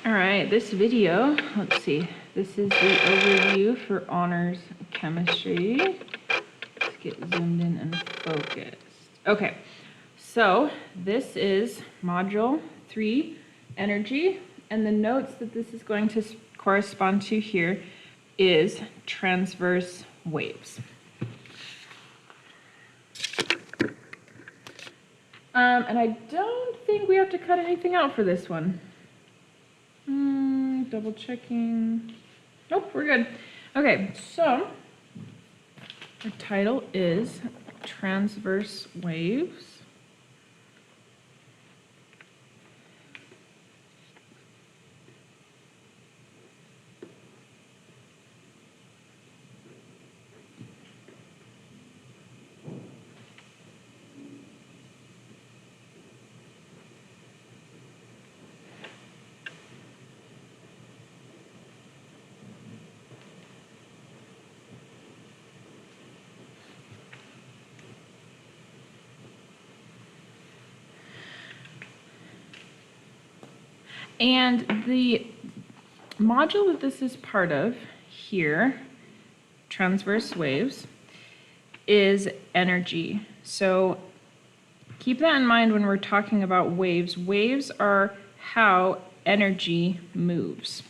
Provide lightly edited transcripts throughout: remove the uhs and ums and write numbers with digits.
All right, this video, let's see, this is the overview for honors chemistry. Let's get zoomed in and focused. Okay, so this is module 3, energy, and the notes that this is going to correspond to here is transverse waves. And I don't think we have to cut anything out for this one. Double checking. Nope, we're good. Okay, so the title is Transverse Waves. And the module that this is part of here, transverse waves, is energy. So keep that in mind when we're talking about waves. Waves are how energy moves.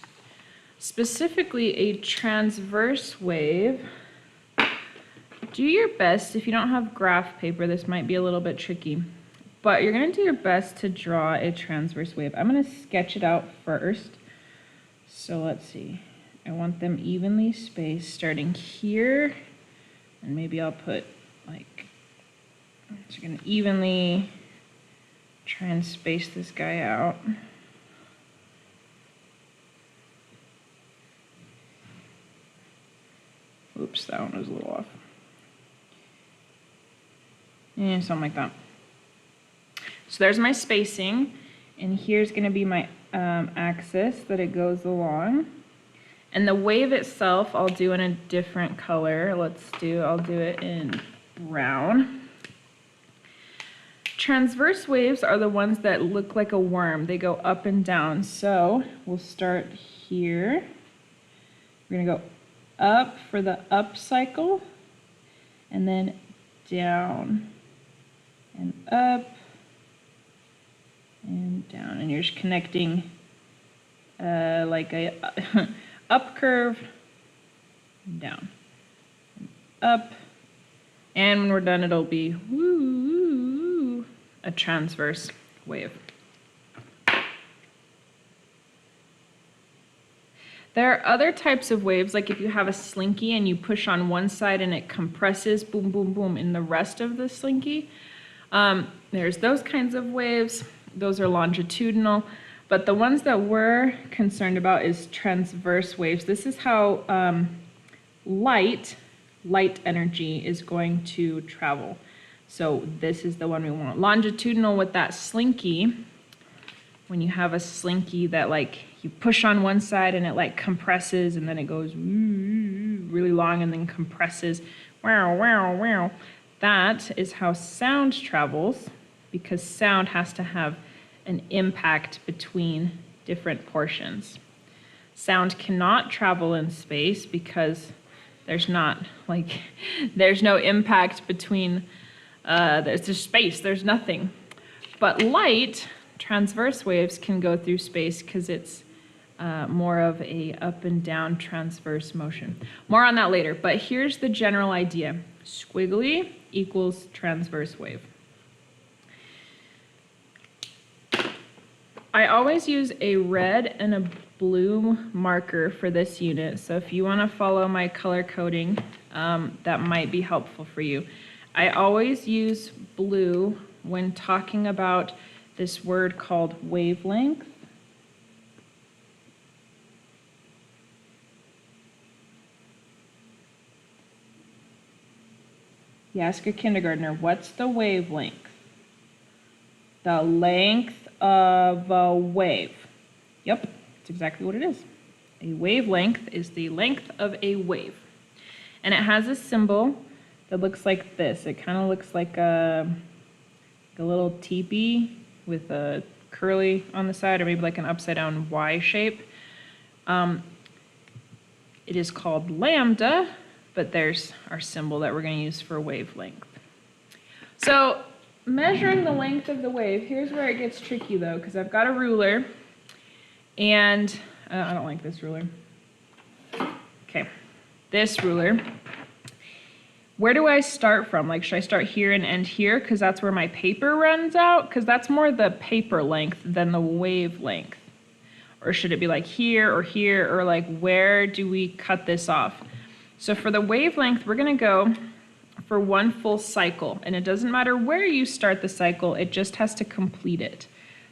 Specifically, a transverse wave, do your best. If you don't have graph paper, this might be a little bit tricky. But you're going to do your best to draw a transverse wave. I'm going to sketch it out first. So let's see. I want them evenly spaced starting here. And maybe I'll put like, so you're going to evenly try and space this guy out. Oops, that one was a little off. Yeah, something like that. So there's my spacing, and here's going to be my axis that it goes along. And the wave itself, I'll do in a different color. I'll do it in brown. Transverse waves are the ones that look like a worm. They go up and down. So we'll start here. We're going to go up for the up cycle, and then down and up and down, and you're just connecting like a up curve, down, up, and when we're done it'll be woo, a transverse wave. There are other types of waves, like if you have a slinky and you push on one side and it compresses, boom, boom, boom, in the rest of the slinky. There's those kinds of waves. Those are longitudinal, but the ones that we're concerned about is transverse waves. This is how light energy is going to travel. So this is the one we want. Longitudinal with that slinky, when you have a slinky that like you push on one side and it like compresses and then it goes really long and then compresses, wow, wow, wow. That is how sound travels, because sound has to have an impact between different portions. Sound cannot travel in space because there's no impact between, there's just space, there's nothing. But light, transverse waves can go through space because it's more of a up and down transverse motion. More on that later, but here's the general idea. Squiggly equals transverse wave. I always use a red and a blue marker for this unit, so if you want to follow my color coding, that might be helpful for you. I always use blue when talking about this word called wavelength. You ask a kindergartner, what's the wavelength? The length of a wave. Yep, that's exactly what it is. A wavelength is the length of a wave. And it has a symbol that looks like this. It kind of looks like a little teepee with a curly on the side, or maybe like an upside down Y shape. It is called lambda, but there's our symbol that we're going to use for wavelength. So measuring the length of the wave, here's where it gets tricky though, because I've got a ruler, and I don't like this ruler. Okay, this ruler. Where do I start from? Like, should I start here and end here? Because that's where my paper runs out? Because that's more the paper length than the wavelength. Or should it be like here, or like where do we cut this off? So for the wavelength, we're going to go for one full cycle. And it doesn't matter where you start the cycle, it just has to complete it.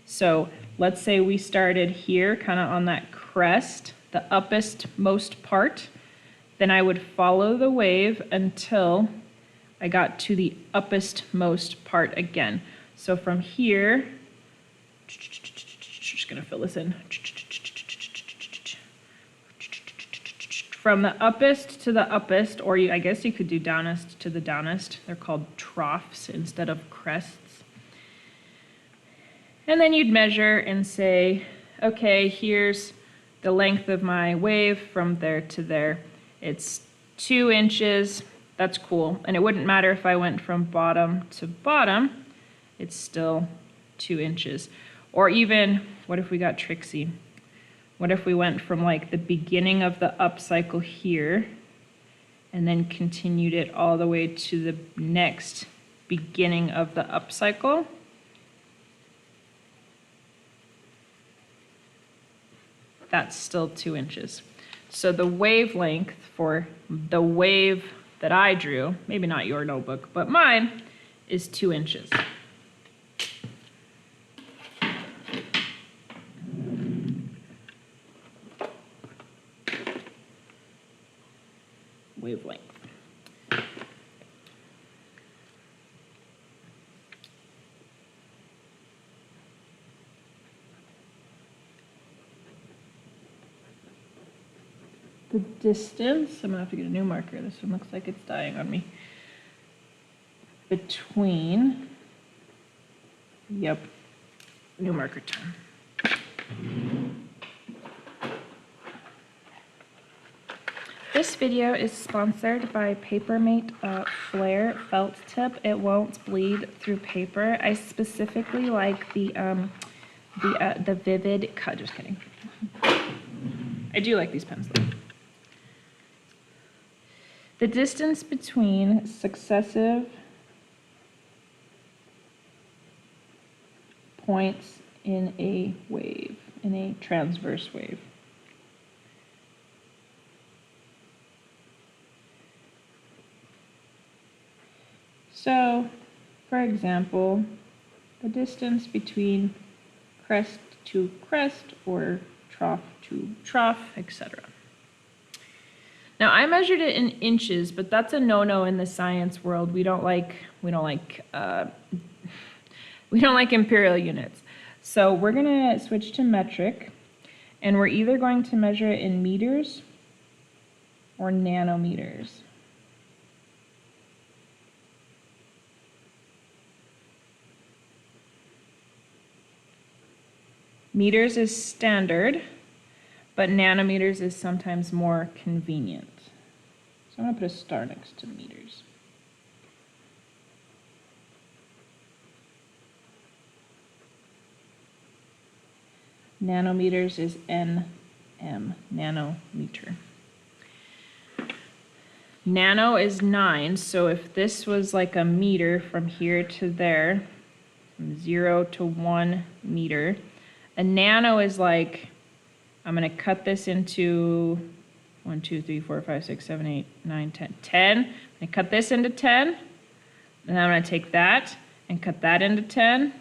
So let's say we started here, kind of on that crest, the uppest most part. Then I would follow the wave until I got to the uppest most part again. So from here, just gonna fill this in. From the uppest to the uppest, or I guess you could do downest to the downest. They're called troughs instead of crests. And then you'd measure and say, okay, here's the length of my wave from there to there. It's 2 inches, that's cool. And it wouldn't matter if I went from bottom to bottom, it's still 2 inches. Or even, what if we got tricksy? What if we went from like the beginning of the up cycle here and then continued it all the way to the next beginning of the up cycle? That's still 2 inches. So the wavelength for the wave that I drew, maybe not your notebook, but mine, is 2 inches. Wavelength. The distance, I'm gonna have to get a new marker. This one looks like it's dying on me. Between, yep, new marker time. This video is sponsored by Papermate Flare Felt Tip. It won't bleed through paper. I specifically like the Vivid cut. Just kidding. I do like these pens though. The distance between successive points in a wave, in a transverse wave. So, for example, the distance between crest to crest or trough to trough, etc. Now I measured it in inches, but that's a no-no in the science world. We don't like imperial units. So we're gonna switch to metric, and we're either going to measure it in meters or nanometers. Meters is standard, but nanometers is sometimes more convenient. So I'm going to put a star next to meters. Nanometers is nm, nanometer. Nano is 9, so if this was like a meter from here to there, from 0 to 1 meter, a nano is like, I'm going to cut this into 1, 2, 3, 4, 5, 6, 7, 8, 9, 10. 10. I'm going to cut this into 10. And then I'm going to take that and cut that into 10.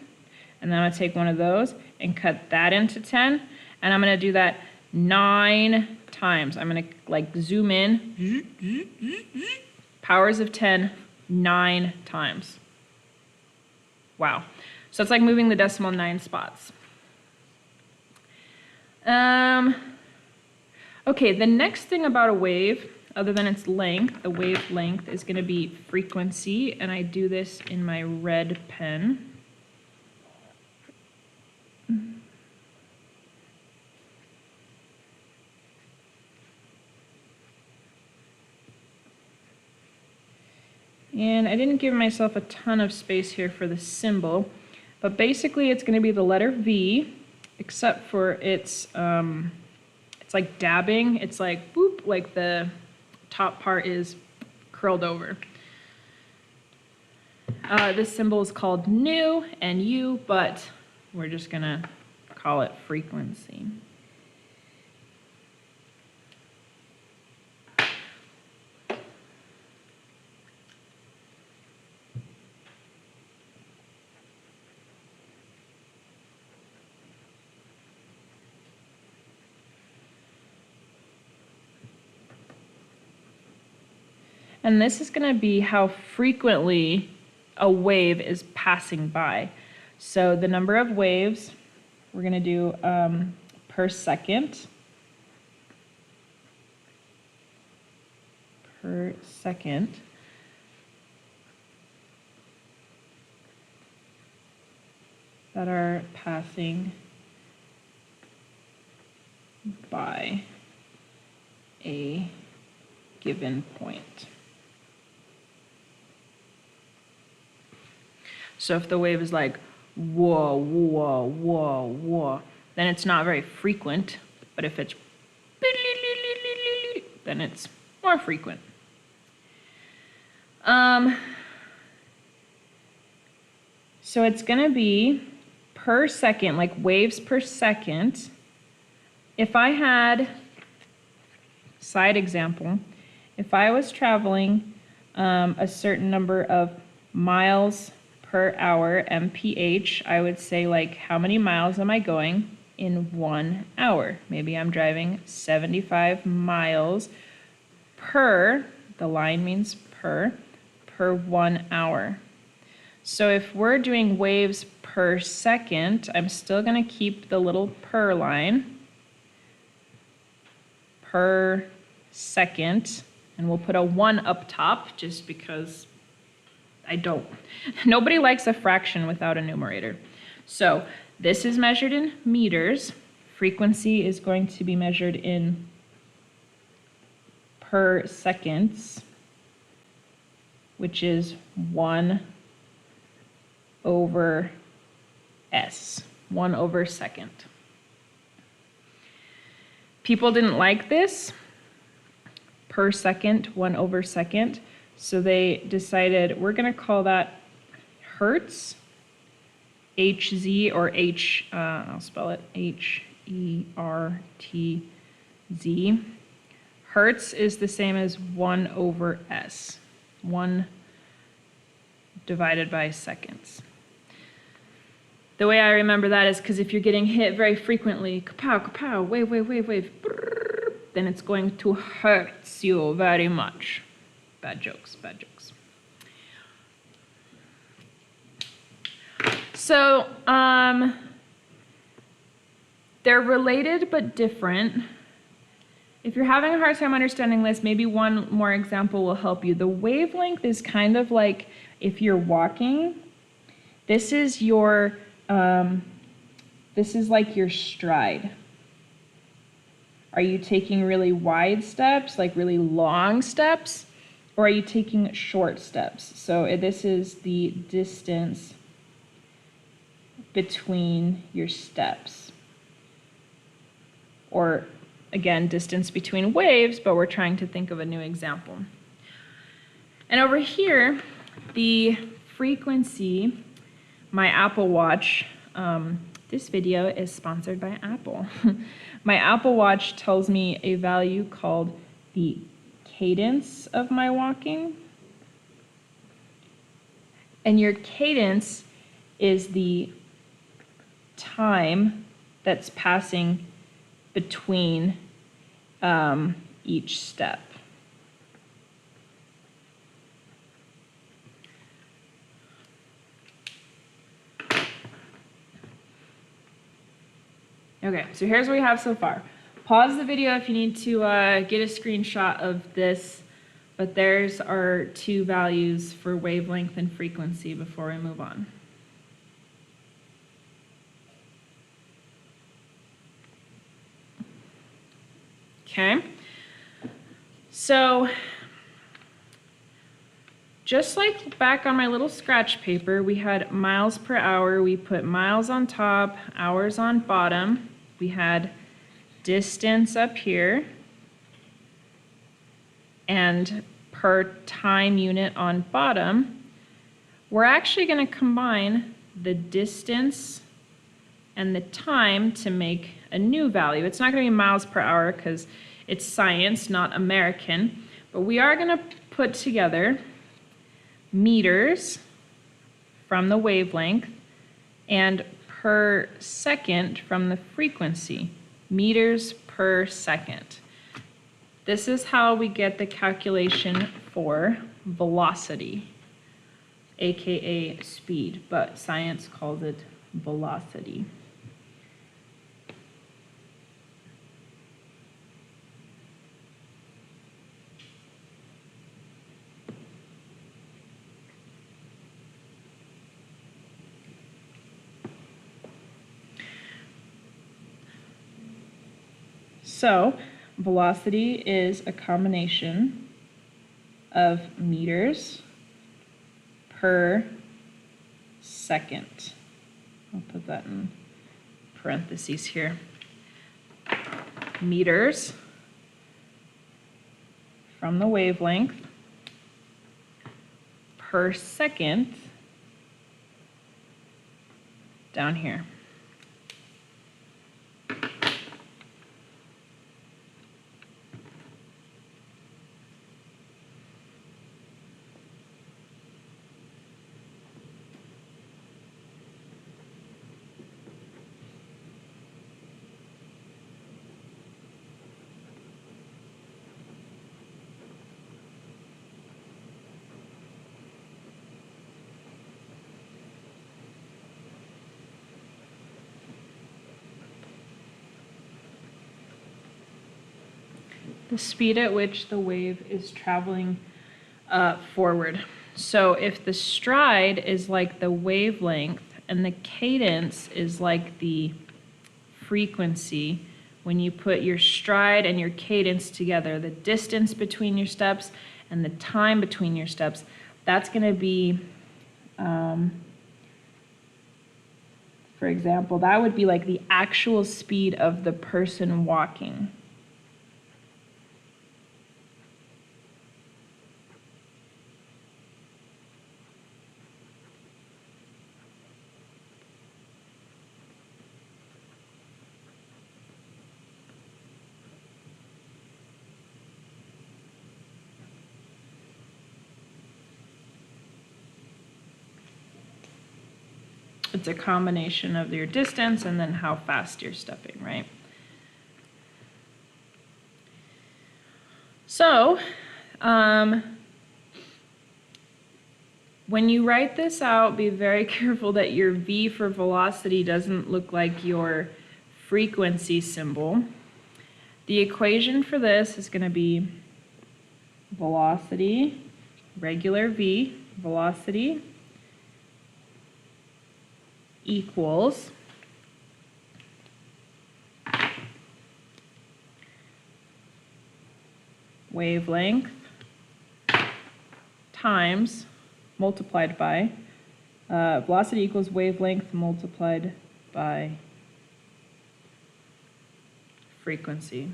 And then I'm going to take one of those and cut that into 10. And I'm going to do that 9 times. I'm going to like zoom in. Powers of 10, 9 times. Wow. So it's like moving the decimal 9 spots. Okay, the next thing about a wave, other than its length, the wavelength is going to be frequency, and I do this in my red pen. And I didn't give myself a ton of space here for the symbol, but basically it's going to be the letter V, except for it's like dabbing. It's like boop, like the top part is curled over. This symbol is called nu and u, but we're just going to call it frequency. And this is going to be how frequently a wave is passing by. So the number of waves, we're going to do per second. Per second. That are passing by a given point. So if the wave is like whoa, whoa, whoa, whoa, then it's not very frequent. But if it's then it's more frequent. So it's going to be per second, like waves per second. If I had, side example, if I was traveling a certain number of miles per hour, mph, I would say like how many miles am I going in 1 hour? Maybe I'm driving 75 miles per, the line means per 1 hour. So if we're doing waves per second, I'm still going to keep the little per line, per second, and we'll put a 1 up top just because nobody likes a fraction without a numerator. So this is measured in meters. Frequency is going to be measured in per seconds, which is 1 over s, 1 over second. People didn't like this, per second, 1 over second, so they decided we're going to call that hertz, Hz, or I'll spell it H-E-R-T-Z. Hertz is the same as 1 over s, 1 divided by seconds. The way I remember that is because if you're getting hit very frequently, kapow, kapow, wave, wave, wave, wave, brrr, then it's going to hurt you very much. Bad jokes, bad jokes. So, they're related but different. If you're having a hard time understanding this, maybe one more example will help you. The wavelength is kind of like if you're walking, this is your, this is like your stride. Are you taking really wide steps, like really long steps, or are you taking short steps? So this is the distance between your steps. Or again, distance between waves, but we're trying to think of a new example. And over here, the frequency, my Apple Watch, this video is sponsored by Apple. My Apple Watch tells me a value called the cadence of my walking. And your cadence is the time that's passing between each step. Okay, so here's what we have so far. Pause the video if you need to get a screenshot of this, but there's our two values for wavelength and frequency before we move on. Okay, so just like back on my little scratch paper, we had miles per hour. We put miles on top, hours on bottom. We had distance up here and per time unit on bottom. We're actually going to combine the distance and the time to make a new value. It's not going to be miles per hour because it's science, not American, but we are going to put together meters from the wavelength and per second from the frequency, meters per second. This is how we get the calculation for velocity, aka speed, but science calls it velocity. So, velocity is a combination of meters per second. I'll put that in parentheses here. Meters from the wavelength per second down here. The speed at which the wave is traveling forward. So if the stride is like the wavelength and the cadence is like the frequency, when you put your stride and your cadence together, the distance between your steps and the time between your steps, that's going to be, for example, that would be like the actual speed of the person walking. It's a combination of your distance and then how fast you're stepping, right? So, when you write this out, be very careful that your V for velocity doesn't look like your frequency symbol. The equation for this is going to be velocity, regular V, velocity, equals wavelength times multiplied by velocity equals wavelength multiplied by frequency.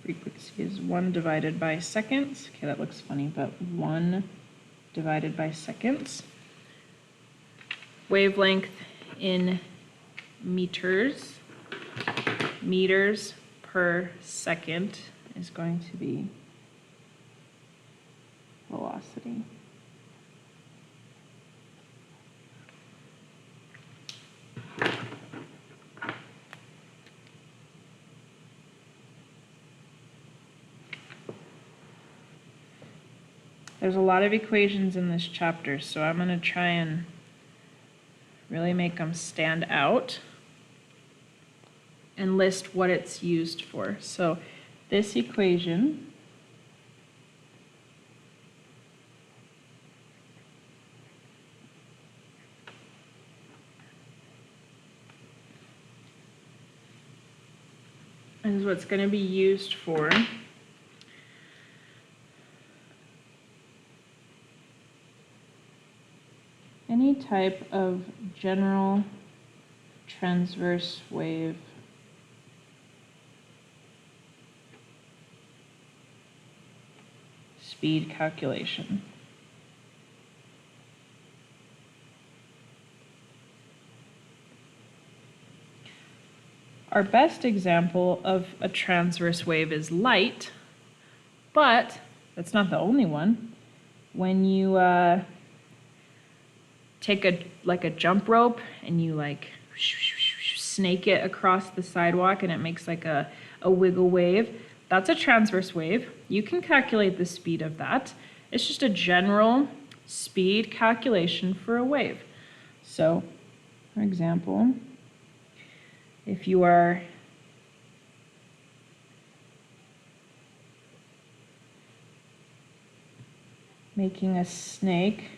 Frequency is 1 divided by seconds. Okay, that looks funny, but 1 divided by seconds. Wavelength in meters. Meters per second is going to be velocity. There's a lot of equations in this chapter, so I'm going to try and really make them stand out and list what it's used for. So this equation is what's going to be used for any type of general transverse wave speed calculation. Our best example of a transverse wave is light, but that's not the only one. When you take a jump rope and you snake it across the sidewalk and it makes like a wiggle wave, that's a transverse wave. You can calculate the speed of that. It's just a general speed calculation for a wave. So, for example, if you are making a snake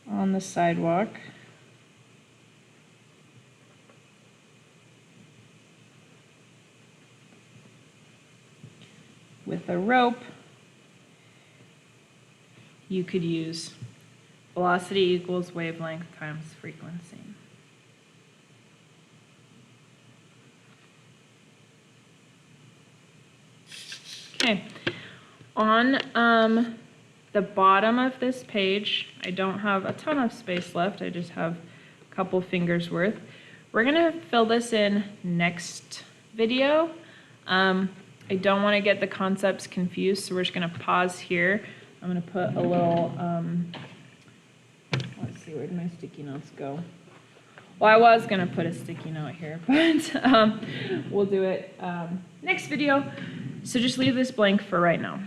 on the sidewalk, with a rope, you could use velocity equals wavelength times frequency. Okay, on the bottom of this page, I don't have a ton of space left, I just have a couple fingers worth. We're gonna fill this in next video. I don't want to get the concepts confused, so we're just going to pause here. I'm going to put a little, let's see, where did my sticky notes go? Well, I was going to put a sticky note here, but we'll do it next video. So just leave this blank for right now.